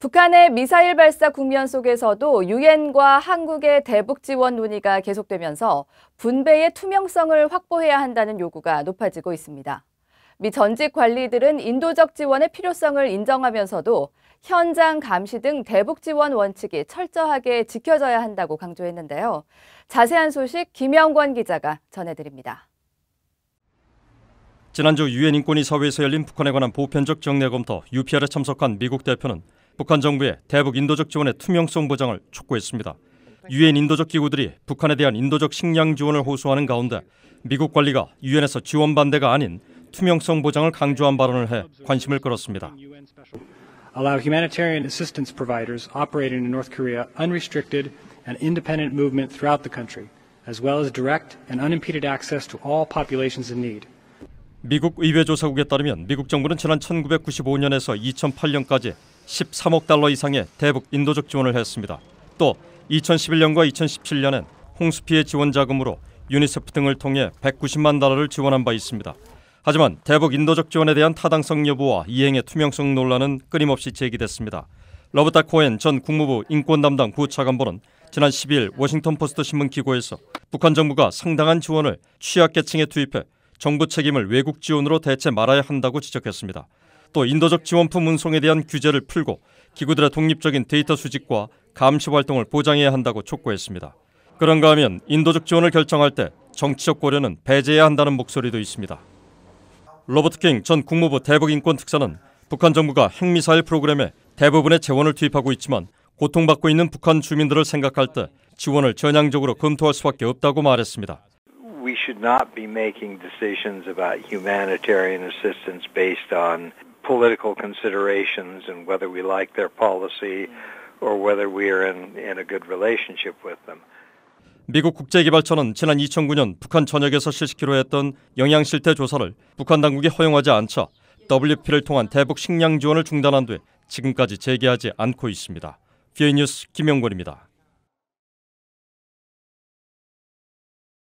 북한의 미사일 발사 국면 속에서도 유엔과 한국의 대북 지원 논의가 계속되면서 분배의 투명성을 확보해야 한다는 요구가 높아지고 있습니다. 미 전직 관리들은 인도적 지원의 필요성을 인정하면서도 현장 감시 등 대북 지원 원칙이 철저하게 지켜져야 한다고 강조했는데요. 자세한 소식 김영권 기자가 전해드립니다. 지난주 유엔 인권이사회에서 열린 북한에 관한 보편적 정례 검토 UPR에 참석한 미국 대표는 북한 정부의 대북 인도적 지원의 투명성 보장을 촉구했습니다. 유엔 인도적 기구들이 북한에 대한 인도적 식량 지원을 호소하는 가운데 미국 관리가 유엔에서 지원 반대가 아닌 투명성 보장을 강조한 발언을 해 관심을 끌었습니다. Allow humanitarian assistance providers operating in North Korea unrestricted and independent movement throughout the country, as well as direct and unimpeded access to all populations in need. 미국 의회 조사국에 따르면 미국 정부는 지난 1995년에서 2008년까지 13억 달러 이상의 대북 인도적 지원을 했습니다. 또 2011년과 2017년엔 홍수 피해 지원 자금으로 유니세프 등을 통해 190만 달러를 지원한 바 있습니다. 하지만 대북 인도적 지원에 대한 타당성 여부와 이행의 투명성 논란은 끊임없이 제기됐습니다. 러버타 코엔 전 국무부 인권 담당 부차관보는 지난 12일 워싱턴 포스트 신문 기고에서 북한 정부가 상당한 지원을 취약계층에 투입해 정부 책임을 외국 지원으로 대체 말아야 한다고 지적했습니다. 또 인도적 지원품 운송에 대한 규제를 풀고 기구들의 독립적인 데이터 수집과 감시 활동을 보장해야 한다고 촉구했습니다. 그런가 하면 인도적 지원을 결정할 때 정치적 고려는 배제해야 한다는 목소리도 있습니다. 로버트 킹 전 국무부 대북인권특사는 북한 정부가 핵미사일 프로그램에 대부분의 재원을 투입하고 있지만 고통받고 있는 북한 주민들을 생각할 때 지원을 전향적으로 검토할 수밖에 없다고 말했습니다. We should not be making decisions about humanitarian assistance based on political considerations and whether we like their policy or whether we are in a good relationship with them. 미국 국제개발처는 지난 2009년 북한 전역에서 실시키로 했던 영양실태 조사를 북한 당국이 허용하지 않자 WFP를 통한 대북 식량 지원을 중단한 뒤 지금까지 재개하지 않고 있습니다. VOA뉴스 김영권입니다.